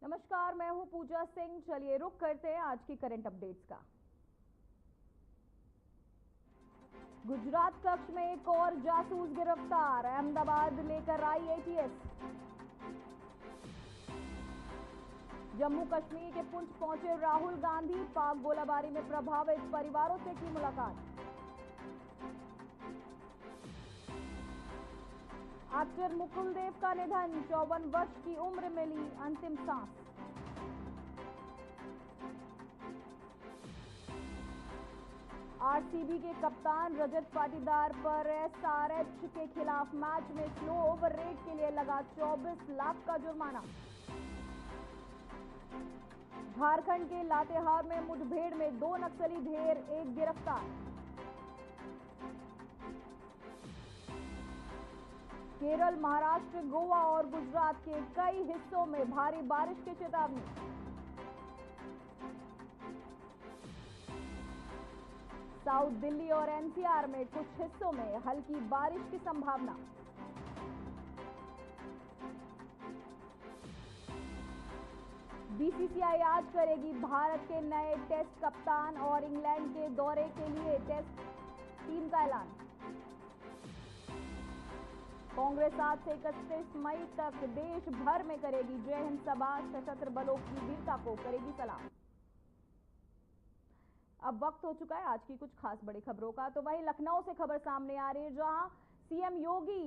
नमस्कार, मैं हूं पूजा सिंह। चलिए रुक करते हैं आज की करंट अपडेट्स का। गुजरात कक्ष में एक और जासूस गिरफ्तार, अहमदाबाद लेकर आई एटीएस। जम्मू कश्मीर के पुंछ पहुंचे राहुल गांधी, पाक गोलाबारी में प्रभावित परिवारों से की मुलाकात। एक्टर मुकुल देव का निधन, 54 वर्ष की उम्र में ली अंतिम सांस। आरसीबी के कप्तान रजत पाटीदार पर एसआरएच के खिलाफ मैच में स्लो ओवर रेट के लिए लगा 24 लाख का जुर्माना। झारखंड के लातेहार में मुठभेड़ में 2 नक्सली ढेर, 1 गिरफ्तार। केरल, महाराष्ट्र, गोवा और गुजरात के कई हिस्सों में भारी बारिश की चेतावनी। साउथ दिल्ली और एनसीआर में कुछ हिस्सों में हल्की बारिश की संभावना। बीसीसीआई आज करेगी भारत के नए टेस्ट कप्तान और इंग्लैंड के दौरे के लिए टेस्ट टीम का ऐलान। कांग्रेस आज से 31 मई तक देश भर में करेगी जय हिंद सभा, सशस्त्र बलों की वीरता को करेगी सलाम। अब वक्त हो चुका है आज की कुछ खास बड़ी खबरों का। तो वहीं लखनऊ से खबर सामने आ रही है, जहां सीएम योगी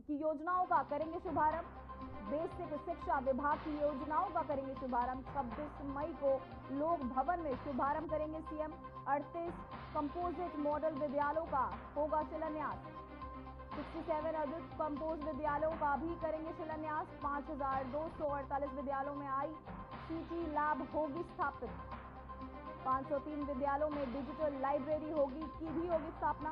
की योजनाओं का करेंगे शुभारंभ। बेसिक शिक्षा विभाग की योजनाओं का करेंगे शुभारंभ। 26 मई को लोक भवन में शुभारंभ करेंगे सीएम। 38 कंपोजिट मॉडल विद्यालयों का होगा शिलान्यास। 67 अधिक कंपोज विद्यालयों का भी करेंगे शिलान्यास। 5248 विद्यालयों में आईसीटी लैब होगी स्थापित। 503 विद्यालयों में डिजिटल लाइब्रेरी की भी होगी स्थापना।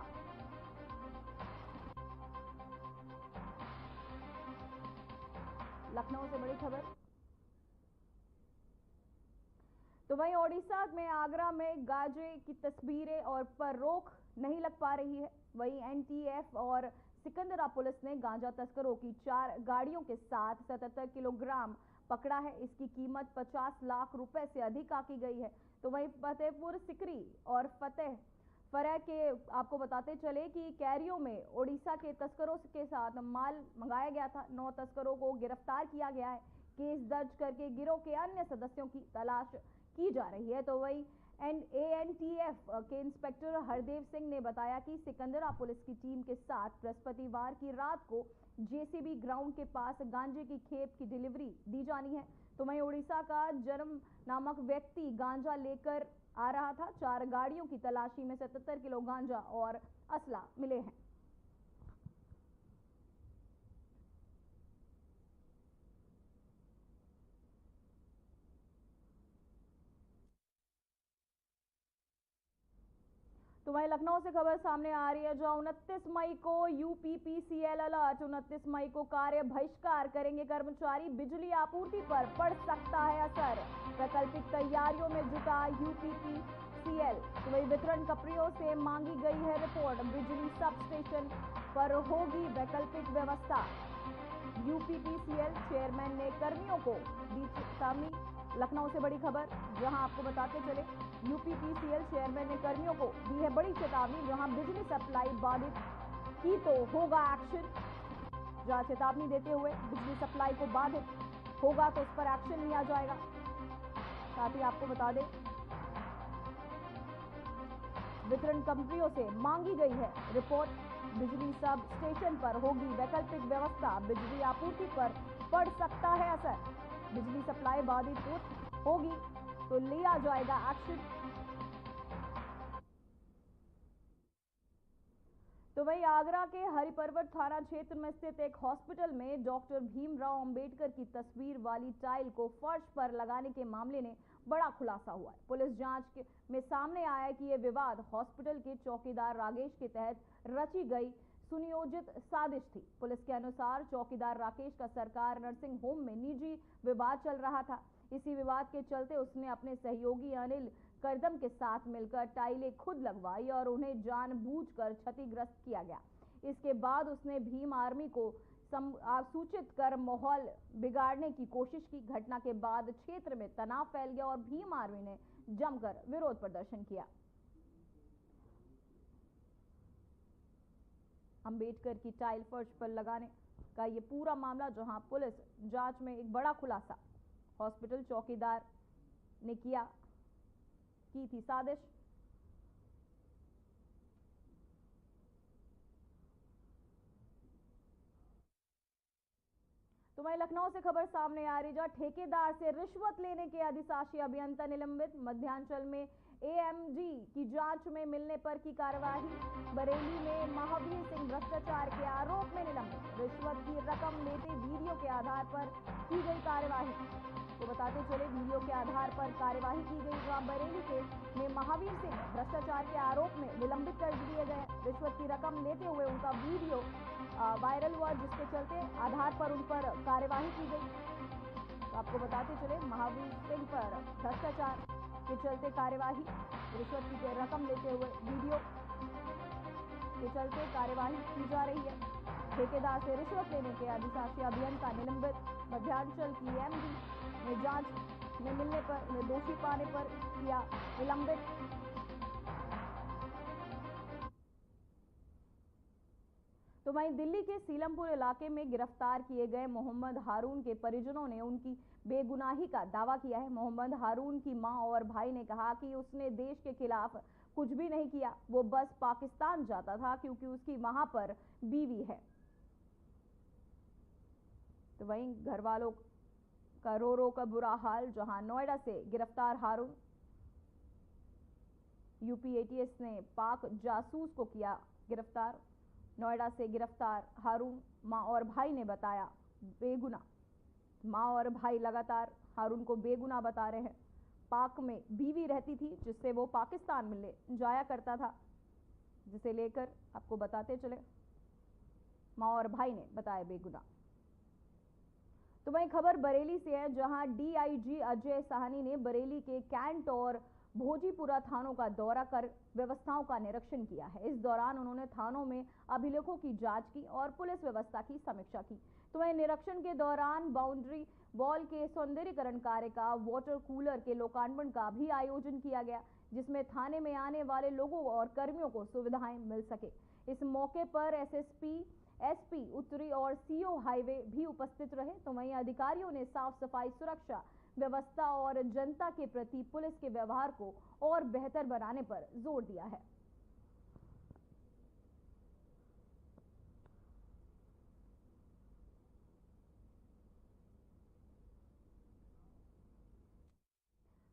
लखनऊ से बड़ी खबर। तो वहीं ओडिशा में आगरा में गांजे की तस्वीरें और पर रोक नहीं लग पा रही है। वहीं एनटीएफ और सिकंदरा पुलिस ने गांजा तस्करों की 4 गाड़ियों के साथ 77 किलोग्राम पकड़ा है। इसकी कीमत 50 लाख रुपए से अधिक आंकी गई है। तो वहीं फतेहपुर सिकरी और फरह के आपको बताते चले कि कैरियों में ओडिशा के तस्करों के साथ माल मंगाया गया था। 9 तस्करों को गिरफ्तार किया गया है। केस दर्ज करके गिरोह के अन्य सदस्यों की तलाश की जा रही है। तो वहीं एनटीएफ के इंस्पेक्टर हरदेव सिंह ने बताया कि सिकंदरा पुलिस की टीम के साथ बृहस्पतिवार की रात को जेसीबी ग्राउंड के पास गांजे की खेप की डिलीवरी दी जानी है। तो वहीं उड़ीसा का जन्म नामक व्यक्ति गांजा लेकर आ रहा था। 4 गाड़ियों की तलाशी में 77 किलो गांजा और असला मिले हैं। तो वहीं लखनऊ से खबर सामने आ रही है, जो 29 मई को यूपीपीसीएल अलर्ट। 29 मई को कार्य बहिष्कार करेंगे कर्मचारी, बिजली आपूर्ति पर पड़ सकता है असर। वैकल्पिक तैयारियों में जुटा यूपीपीसीएल। तो वही वितरण कंपनियों से मांगी गई है रिपोर्ट। बिजली सब स्टेशन पर होगी वैकल्पिक व्यवस्था। यूपीपीसीएल चेयरमैन ने कर्मियों को दी चेतावनी। लखनऊ से बड़ी खबर, जहां आपको बताते चले यूपीपीसीएल चेयरमैन ने कर्मियों को दी है बड़ी चेतावनी। जहां बिजली सप्लाई बाधित की तो होगा एक्शन। जहां चेतावनी देते हुए बिजली सप्लाई को बाधित होगा तो उस पर एक्शन लिया जाएगा। साथ ही आपको बता दें, वितरण कंपनियों से मांगी गई है रिपोर्ट। बिजली सब स्टेशन पर होगी वैकल्पिक व्यवस्था। बिजली आपूर्ति पर पड़ सकता है असर। बिजली सप्लाई बाधित होगी तो लिया जाएगा एक्शन। तो वहीं आगरा के हरिपर्वत थाना क्षेत्र में स्थित एक हॉस्पिटल में डॉक्टर भीमराव अंबेडकर की तस्वीर वाली टाइल को फर्श पर लगाने के मामले ने बड़ा खुलासा हुआ है। पुलिस जांच में सामने आया है कि यह विवाद हॉस्पिटल के चौकीदार राकेश के तहत रची गई सुनियोजित साजिश थी। पुलिस के अनुसार चौकीदार राकेश का सरकार नर्सिंग होम में निजी विवाद चल रहा था। इसी विवाद के चलते उसने अपने सहयोगी अनिल करदम के साथ मिलकर टाइलें खुद लगवाई और उन्हें जानबूझकर क्षतिग्रस्त किया गया। इसके बाद उसने भीम आर्मी को सूचित कर माहौल बिगाड़ने की कोशिश की। घटना के बाद क्षेत्र में तनाव फैल गया और भीम आर्मी ने जमकर विरोध प्रदर्शन किया। अंबेडकर की टाइल फर्श पर लगाने का ये पूरा मामला, जहां पुलिस जांच में एक बड़ा खुलासा, हॉस्पिटल चौकीदार ने की थी साजिश। तो वहीं लखनऊ से खबर सामने आ रही, जहां ठेकेदार से रिश्वत लेने के अधिशासी अभियंता निलंबित। मध्यांचल में एएमजी की जांच में मिलने पर की कार्रवाई। बरेली में महावीर सिंह भ्रष्टाचार के आरोप में निलंबित। रिश्वत की रकम लेते वीडियो के आधार पर की गई कार्यवाही। तो बताते चले, वीडियो के आधार पर कार्यवाही की गई, जहां बरेली में महावीर सिंह भ्रष्टाचार के आरोप में निलंबित कर दिए गए। रिश्वत की रकम लेते हुए उनका वीडियो वायरल हुआ, जिसके चलते आधार पर उन पर कार्यवाही की गई। तो आपको बताते चले, महावीर सिंह पर भ्रष्टाचार के चलते कार्यवाही, रिश्वत की रकम लेते हुए वीडियो के चलते कार्यवाही की जा रही है। ठेकेदार से रिश्वत लेने के अधिशासी अभियंता निलंबित। मध्यांचल की एमडी ने जांच में मिलने पर उन्हें दोषी पाने पर किया निलंबित। तो वहीं दिल्ली के सीलमपुर इलाके में गिरफ्तार किए गए मोहम्मद हारून के परिजनों ने उनकी बेगुनाही का दावा किया है। मोहम्मद हारून की मां और भाई ने कहा कि उसने देश के खिलाफ कुछ भी नहीं किया, वो बस पाकिस्तान जाता था क्योंकि उसकी वहां पर बीवी है। तो वहीं घर वालों का रो का बुरा हाल, जहां नोएडा से गिरफ्तार हारून, यूपी एटीएस ने पाक जासूस को किया गिरफ्तार। नोएडा से गिरफ्तार हारून मां और भाई ने बताया बेगुनाह। मां और भाई लगातार हारून को बेगुनाह बता रहे हैं। पाक में बीवी रहती थी, जिससे वो पाकिस्तान मिलने जाया करता था, जिसे लेकर आपको बताते चले, मां और भाई ने बताया बेगुनाह। तो वहीं खबर बरेली से है, जहां डीआईजी अजय साहनी ने बरेली के कैंट और भोजीपुरा थानों का दौरा कर व्यवस्थाओं का निरीक्षण किया है। इस दौरान उन्होंने थानों में अभिलेखों की जांच की और पुलिस व्यवस्था की समीक्षा की। तो वहीं निरीक्षण के दौरान बाउंड्री वॉल के सौंदर्यीकरण कार्य का, वाटर कूलर के लोकार्पण का भी आयोजन किया गया, जिसमें थाने में आने वाले लोगों और कर्मियों को सुविधाएं मिल सके। इस मौके पर एसपी उत्तरी और सीओ हाईवे भी उपस्थित रहे। तो वहीं अधिकारियों ने साफ सफाई, सुरक्षा व्यवस्था और जनता के प्रति पुलिस के व्यवहार को और बेहतर बनाने पर जोर दिया है।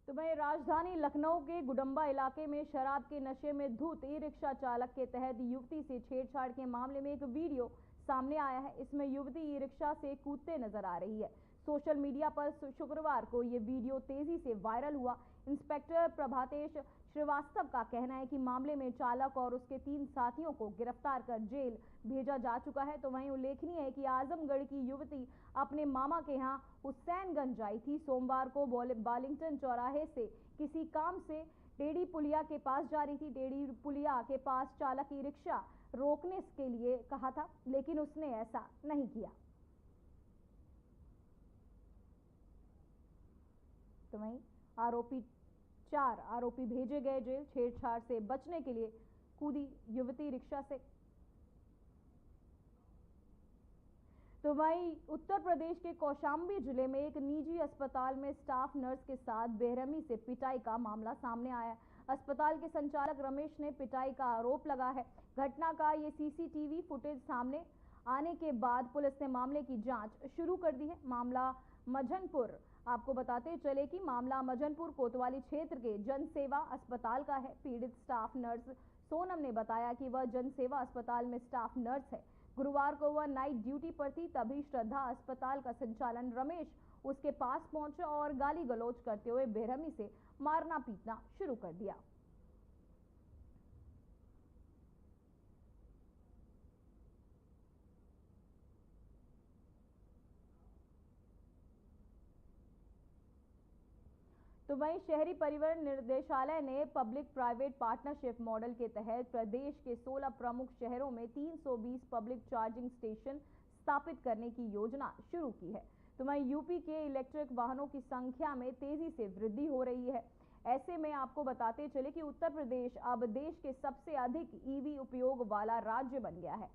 तो वहीं राजधानी लखनऊ के गुडम्बा इलाके में शराब के नशे में धुत ई रिक्शा चालक के तहत युवती से छेड़छाड़ के मामले में एक वीडियो सामने आया है। इसमें युवती ई रिक्शा से कूदते नजर आ रही है। सोशल मीडिया पर शुक्रवार को ये वीडियो तेजी से वायरल हुआ। इंस्पेक्टर प्रभातेश श्रीवास्तव का कहना है कि मामले में चालक और उसके 3 साथियों को गिरफ्तार कर जेल भेजा जा चुका है। तो वहीं उल्लेखनीय है कि आजमगढ़ की युवती अपने मामा के यहाँ हुसैनगंज आई थी। सोमवार को बालिंगटन चौराहे से किसी काम से टेढ़ी पुलिया के पास जा रही थी। टेढ़ी पुलिया के पास चालक ई रिक्शा रोकने के लिए कहा था, लेकिन उसने ऐसा नहीं किया। तो वहीं 4 आरोपी भेजे गए जेल। छेड़छाड़ से बचने के लिए कूदी युवती रिक्शा से। तो वहीं उत्तर प्रदेश के कौशाम्बी जिले में एक निजी अस्पताल में स्टाफ नर्स के साथ बेरहमी से पिटाई का मामला सामने आया। अस्पताल के संचालक रमेश ने पिटाई का आरोप लगा है। घटना का ये सीसीटीवी फुटेज सामने आने के बाद पुलिस ने मामले की जांच शुरू कर दी है। मामला मझनपुर, आपको बताते चले कि मामला मझनपुर कोतवाली क्षेत्र के जनसेवा अस्पताल का है। पीड़ित स्टाफ नर्स सोनम ने बताया कि वह जनसेवा अस्पताल में स्टाफ नर्स है। गुरुवार को वह नाइट ड्यूटी पर थी, तभी श्रद्धा अस्पताल का संचालन रमेश उसके पास पहुंचा और गाली गलौज करते हुए बेरहमी से मारना पीटना शुरू कर दिया। तो वहीं शहरी परिवहन निर्देशालय ने पब्लिक प्राइवेट पार्टनरशिप मॉडल के तहत प्रदेश के 16 प्रमुख शहरों में 320 पब्लिक चार्जिंग स्टेशन स्थापित करने की योजना शुरू की है। तो वहीं यूपी के इलेक्ट्रिक वाहनों की संख्या में तेजी से वृद्धि हो रही है। ऐसे में आपको बताते चले कि उत्तर प्रदेश अब देश के सबसे अधिक ईवी उपयोग वाला राज्य बन गया है।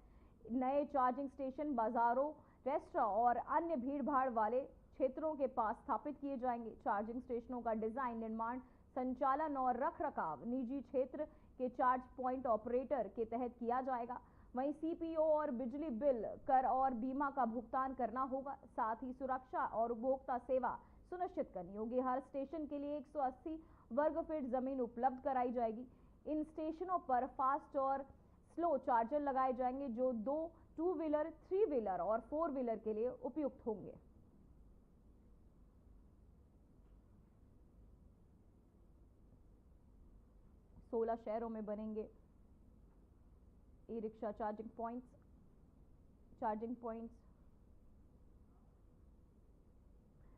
नए चार्जिंग स्टेशन बाजारों, रेस्टोरेंट और अन्य भीड़भाड़ वाले क्षेत्रों के पास स्थापित किए जाएंगे। चार्जिंग स्टेशनों का डिजाइन, निर्माण, संचालन और रखरखाव निजी क्षेत्र के चार्ज पॉइंट ऑपरेटर के तहत किया जाएगा। वहीं सीपीओ और बिजली बिल, कर और बीमा का भुगतान करना होगा। साथ ही सुरक्षा और उपभोक्ता सेवा सुनिश्चित करनी होगी। हर स्टेशन के लिए 180 वर्ग फीट जमीन उपलब्ध कराई जाएगी। इन स्टेशनों पर फास्ट और स्लो चार्जर लगाए जाएंगे जो 2 व्हीलर, 3 व्हीलर और 4 व्हीलर के लिए उपयुक्त होंगे। सोलह शहरों में बनेंगे ई रिक्शा चार्जिंग पॉइंट्स।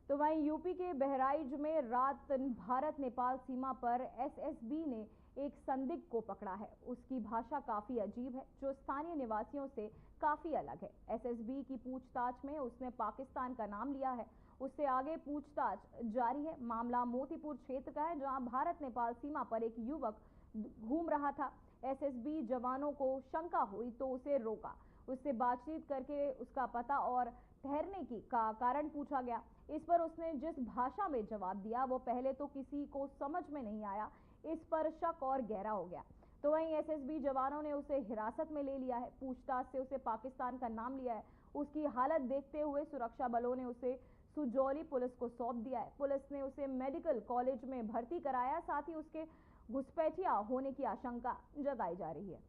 तो वहीं यूपी के बहराइच में रात भारत नेपाल सीमा पर एसएसबी ने एक संदिग्ध को पकड़ा है। उसकी भाषा काफी अजीब है, जो स्थानीय निवासियों से काफी अलग है। एसएसबी की पूछताछ में उसने पाकिस्तान का नाम लिया है। उससे आगे पूछताछ जारी है। मामला मोतीपुर क्षेत्र का है, जहां भारत नेपाल सीमा पर एक युवक घूम रहा था। एसएसबी जवानों को शंका हुई तो उसे रोका। उससे बातचीत करके उसका पता और ठहरने की कारण पूछा गया। इस पर उसने जिस भाषा में जवाब दिया वो पहले तो किसी को समझ में नहीं आया। इस पर शक और गहरा हो गया। तो वहीं एसएसबी जवानों ने उसे हिरासत में ले लिया है। पूछताछ से उसे पाकिस्तान का नाम लिया है। उसकी हालत देखते हुए सुरक्षा बलों ने उसे सुजौली पुलिस को सौंप दिया है। पुलिस ने उसे मेडिकल कॉलेज में भर्ती कराया। साथ ही उसके घुसपैठिया होने की आशंका जताई जा रही है।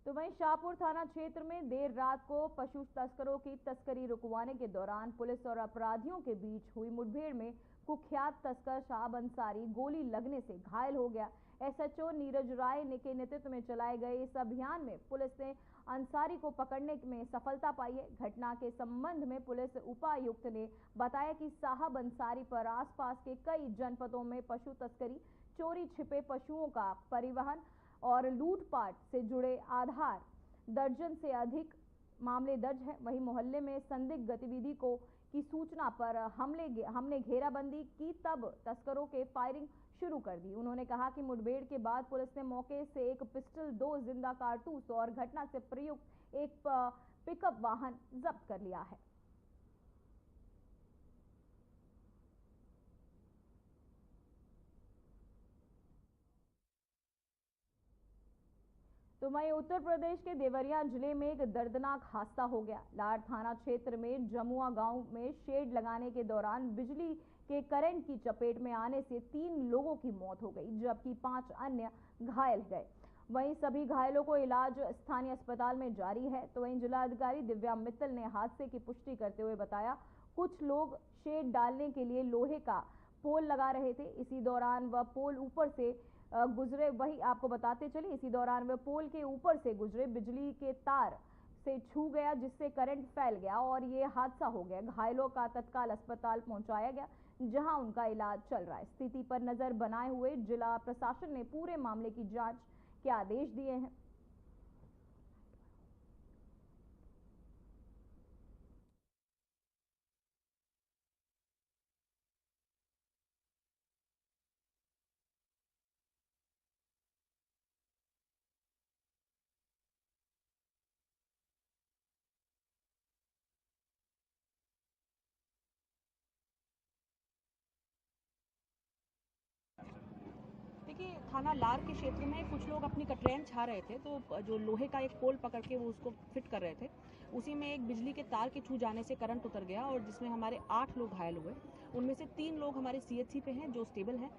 तो वहीं शाहपुर थाना क्षेत्र में देर रात को पशु तस्करों की तस्करी रुकवाने के दौरान पुलिस और अपराधियों के बीच हुई मुठभेड़ में कुख्यात तस्कर शाहब अंसारी गोली लगने से घायल हो गया। एसएचओ नीरज राय के नेतृत्व में चलाए गए इस अभियान में पुलिस ने अंसारी को पकड़ने में सफलता पाई है। घटना के संबंध में पुलिस उपायुक्त ने बताया कि साहब अंसारी पर आसपास के कई जनपदों में पशु तस्करी, चोरी छिपे पशुओं का परिवहन और लूटपाट से जुड़े आधार दर्जन से अधिक मामले दर्ज हैं। वहीं मोहल्ले में संदिग्ध गतिविधि की सूचना पर हमने घेराबंदी की, तब तस्करों के फायरिंग शुरू कर दी। उन्होंने कहा कि मुठभेड़ के बाद पुलिस ने मौके से एक पिस्टल, 2 जिंदा कारतूस और घटना से प्रयुक्त एक पिकअप वाहन जब्त कर लिया है। तो वहीं उत्तर प्रदेश के देवरिया जिले में एक दर्दनाक हादसा हो गया। लाड़ थाना क्षेत्र में जमुआ गांव में शेड लगाने के दौरान बिजली के करंट की चपेट में आने से 3 लोगों की मौत हो गई, जबकि 5 अन्य घायल गए। वहीं सभी घायलों को इलाज स्थानीय अस्पताल में जारी है। तो वहीं जिलाधिकारी दिव्या मित्तल ने हादसे की पुष्टि करते हुए बताया, कुछ लोग शेड डालने के लिए लोहे का पोल लगा रहे थे। इसी दौरान वह पोल ऊपर से गुजरे। वही आपको बताते चले, इसी दौरान वे पोल के ऊपर से गुजरे, बिजली के तार से छू गया, जिससे करंट फैल गया और ये हादसा हो गया। घायलों का तत्काल अस्पताल पहुंचाया गया, जहां उनका इलाज चल रहा है। स्थिति पर नजर बनाए हुए जिला प्रशासन ने पूरे मामले की जांच के आदेश दिए हैं। देखिए, थाना लार के क्षेत्र में कुछ लोग अपनी कटरैन छा रहे थे, तो जो लोहे का एक पोल पकड़ के वो उसको फिट कर रहे थे, उसी में एक बिजली के तार के छू जाने से करंट उतर गया और जिसमें हमारे 8 लोग घायल हुए। उनमें से 3 लोग हमारे सीएचसी पे हैं जो स्टेबल हैं।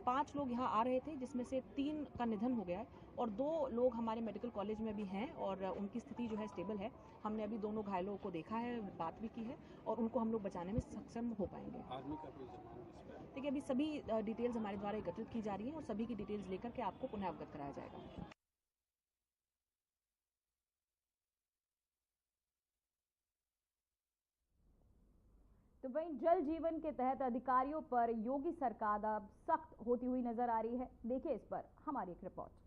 5 लोग यहाँ आ रहे थे, जिसमें से 3 का निधन हो गया है और 2 लोग हमारे मेडिकल कॉलेज में भी हैं और उनकी स्थिति जो है स्टेबल है। हमने अभी दोनों घायलों को देखा है, बात भी की है और उनको हम लोग बचाने में सक्षम हो पाएंगे। देखिए, अभी सभी डिटेल्स हमारे द्वारा एकत्रित की जा रही हैं और सभी की डिटेल्स लेकर के आपको पुनः अवगत कराया जाएगा। वहीं जल जीवन के तहत अधिकारियों पर योगी सरकार अब सख्त होती हुई नजर आ रही है। देखिए इस पर हमारी एक रिपोर्ट।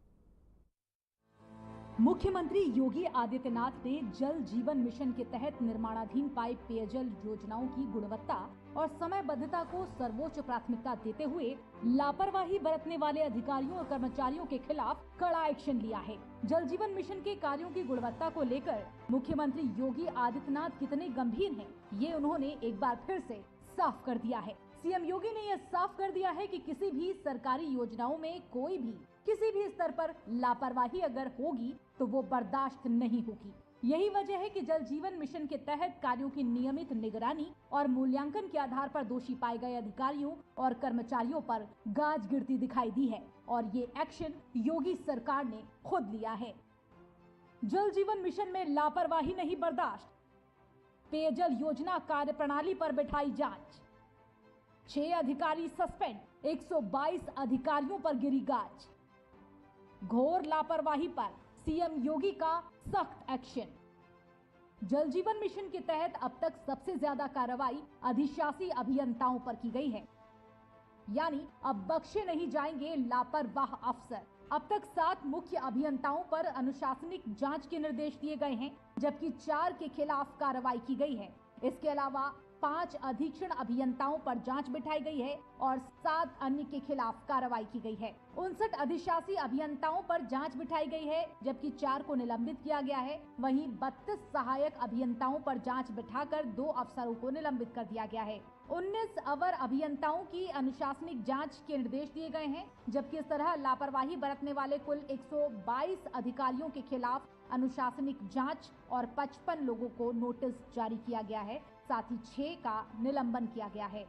मुख्यमंत्री योगी आदित्यनाथ ने जल जीवन मिशन के तहत निर्माणाधीन पाइप पेयजल योजनाओं की गुणवत्ता और समयबद्धता को सर्वोच्च प्राथमिकता देते हुए लापरवाही बरतने वाले अधिकारियों और कर्मचारियों के खिलाफ कड़ा एक्शन लिया है। जल जीवन मिशन के कार्यों की गुणवत्ता को लेकर मुख्यमंत्री योगी आदित्यनाथ कितने गंभीर हैं, ये उन्होंने एक बार फिर से साफ कर दिया है। सीएम योगी ने यह साफ कर दिया है कि किसी भी सरकारी योजनाओं में कोई भी किसी भी स्तर पर लापरवाही अगर होगी तो वो बर्दाश्त नहीं होगी। यही वजह है कि जल जीवन मिशन के तहत कार्यों की नियमित निगरानी और मूल्यांकन के आधार पर दोषी पाए गए अधिकारियों और कर्मचारियों पर गाज गिरती दिखाई दी है और ये एक्शन योगी सरकार ने खुद लिया है। जल जीवन मिशन में लापरवाही नहीं बर्दाश्त, पेयजल योजना कार्य प्रणाली पर बिठाई जांच। 6 अधिकारी सस्पेंड, 122 अधिकारियों पर गिरी गाज। घोर लापरवाही पर सीएम योगी का सख्त एक्शन। जल जीवन मिशन के तहत अब तक सबसे ज्यादा कार्रवाई अधिशासी अभियंताओं पर की गई है, यानी अब बख्शे नहीं जाएंगे लापरवाह अफसर। अब तक 7 मुख्य अभियंताओं पर अनुशासनिक जांच के निर्देश दिए गए हैं, जबकि 4 के खिलाफ कार्रवाई की गई है। इसके अलावा 5 अधीक्षण अभियंताओं पर जांच बिठाई गई है और 7 अन्य के खिलाफ कार्रवाई की गई है। 59 अधिशासी अभियंताओं पर जांच बिठाई गई है, जबकि 4 को निलंबित किया गया है। वहीं 32 सहायक अभियंताओं पर जांच बिठाकर 2 अफसरों को निलंबित कर दिया गया है। 19 अवर अभियंताओं की अनुशासनिक जांच के निर्देश दिए गए हैं, जबकि इस तरह लापरवाही बरतने वाले कुल 122 अधिकारियों के खिलाफ अनुशासनिक जांच और 55 लोगों को नोटिस जारी किया गया है। साथ ही 6 का निलंबन किया गया है।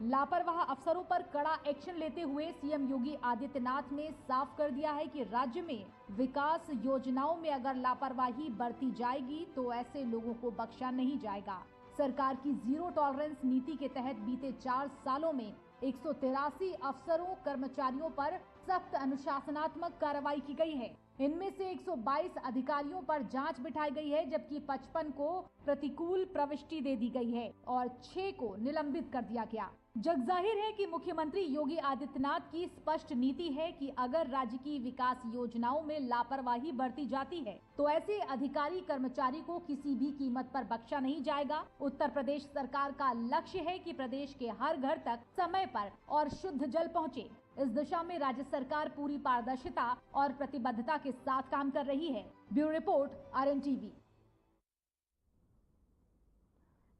लापरवाह अफसरों पर कड़ा एक्शन लेते हुए सीएम योगी आदित्यनाथ ने साफ कर दिया है कि राज्य में विकास योजनाओं में अगर लापरवाही बरती जाएगी तो ऐसे लोगों को बख्शा नहीं जाएगा। सरकार की जीरो टॉलरेंस नीति के तहत बीते 4 सालों में 183 अफसरों कर्मचारियों पर सख्त अनुशासनात्मक कार्रवाई की गई है। इनमें से 122 अधिकारियों पर जांच बिठाई गई है, जबकि 55 को प्रतिकूल प्रविष्टि दे दी गई है और 6 को निलंबित कर दिया गया। जग जाहिर है कि मुख्यमंत्री योगी आदित्यनाथ की स्पष्ट नीति है कि अगर राज्य की विकास योजनाओं में लापरवाही बरती जाती है तो ऐसे अधिकारी कर्मचारी को किसी भी कीमत पर बख्शा नहीं जाएगा। उत्तर प्रदेश सरकार का लक्ष्य है कि प्रदेश के हर घर तक समय पर और शुद्ध जल पहुंचे। इस दिशा में राज्य सरकार पूरी पारदर्शिता और प्रतिबद्धता के साथ काम कर रही है। Bureau report, RNTV।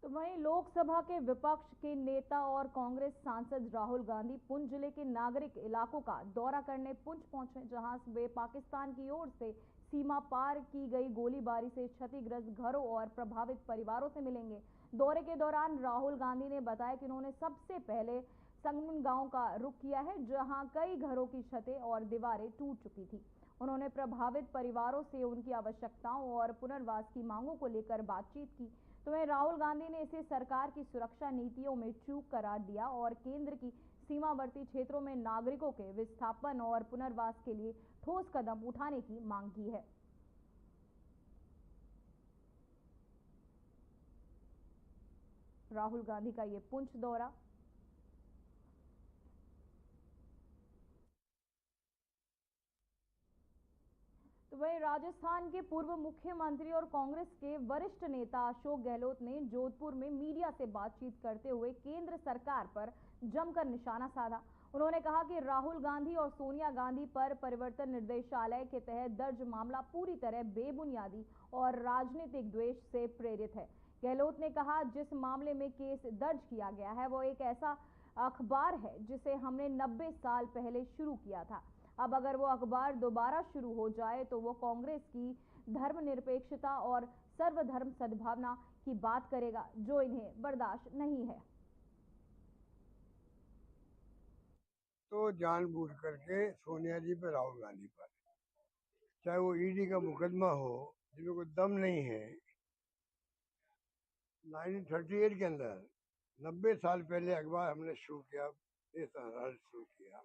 तो वहीं लोकसभा के विपक्ष के नेता और कांग्रेस सांसद राहुल गांधी पुंछ जिले के नागरिक इलाकों का दौरा करने पुंछ पहुंचे, जहां वे पाकिस्तान की ओर से सीमा पार की गई गोलीबारी से क्षतिग्रस्त घरों और प्रभावित परिवारों से मिलेंगे। दौरे के दौरान राहुल गांधी ने बताया कि उन्होंने सबसे पहले संगमन गांव का रुख किया है, जहां कई घरों की छतें और दीवारें टूट चुकी थी। उन्होंने प्रभावित परिवारों से उनकी आवश्यकताओं और पुनर्वास की मांगों को लेकर बातचीत की। तो वहीं राहुल गांधी ने इसे सरकार की सुरक्षा नीतियों में चूक करार दिया और केंद्र की सीमावर्ती क्षेत्रों में नागरिकों के विस्थापन और पुनर्वास के लिए ठोस कदम उठाने की मांग की है। राहुल गांधी का ये पुंछ दौरा। तो वहीं राजस्थान के पूर्व मुख्यमंत्री और कांग्रेस के वरिष्ठ नेता अशोक गहलोत ने जोधपुर में मीडिया से बातचीत करते हुए केंद्र सरकार पर जमकर निशाना साधा। उन्होंने कहा कि राहुल गांधी और सोनिया गांधी पर परिवर्तन निर्देशालय के तहत दर्ज मामला पूरी तरह बेबुनियादी और राजनीतिक द्वेष से प्रेरित है। गहलोत ने कहा, जिस मामले में केस दर्ज किया गया है वो एक ऐसा अखबार है जिसे हमने 90 साल पहले शुरू किया था। अब अगर वो अखबार दोबारा शुरू हो जाए तो वो कांग्रेस की धर्मनिरपेक्षता और सर्वधर्म सद्भावना की बात करेगा, जो इन्हें बर्दाश्त नहीं है। तो जानबूझ करके सोनिया जी पर, राहुल गांधी पर, चाहे वो ईडी का मुकदमा हो जिसमें कोई दम नहीं है। 1938 के अंदर 90 साल पहले अखबार हमने शुरू किया, शुरू किया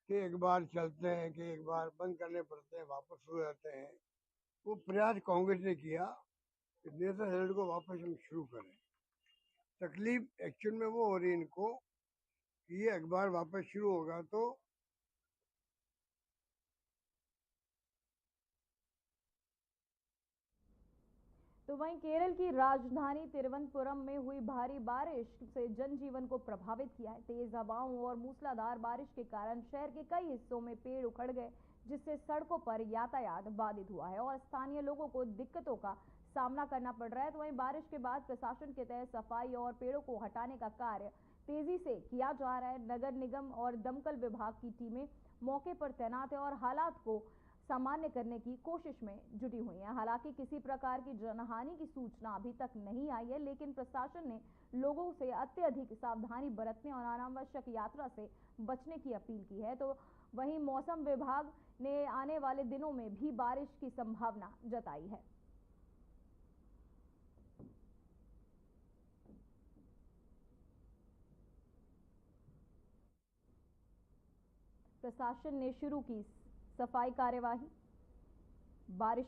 कि एक बार चलते हैं कि एक बार बंद करने पड़ते हैं, वापस हो जाते हैं। वो प्रयास कांग्रेस ने किया कि नेशनल हेराल्ड को वापस हम शुरू करें। तकलीफ एक्चुअल में वो हो रही है इनको कि ये अखबार वापस शुरू होगा तो वहीं केरल की राजधानी तिरुवनंतपुरम में हुई भारी बारिश से जनजीवन को प्रभावित किया है। तेज हवाओं और मूसलाधार बारिश के कारण शहर के कई हिस्सों में पेड़ उखड़ गए, जिससे सड़कों पर यातायात बाधित हुआ है और स्थानीय लोगों को दिक्कतों का सामना करना पड़ रहा है। तो वहीं बारिश के बाद प्रशासन के तहत सफाई और पेड़ों को हटाने का कार्य तेजी से किया जा रहा है। नगर निगम और दमकल विभाग की टीमें मौके पर तैनात है और हालात को सामान्य करने की कोशिश में जुटी हुई है। हालांकि किसी प्रकार की जनहानि की सूचना अभी तक नहीं आई है, लेकिन प्रशासन ने लोगों से अत्यधिक सावधानी बरतने और अनावश्यक यात्रा से बचने की अपील की है। तो वहीं मौसम विभाग ने आने वाले दिनों में भी बारिश की संभावना जताई है। प्रशासन ने शुरू की सफाई कार्यवाही। बारिश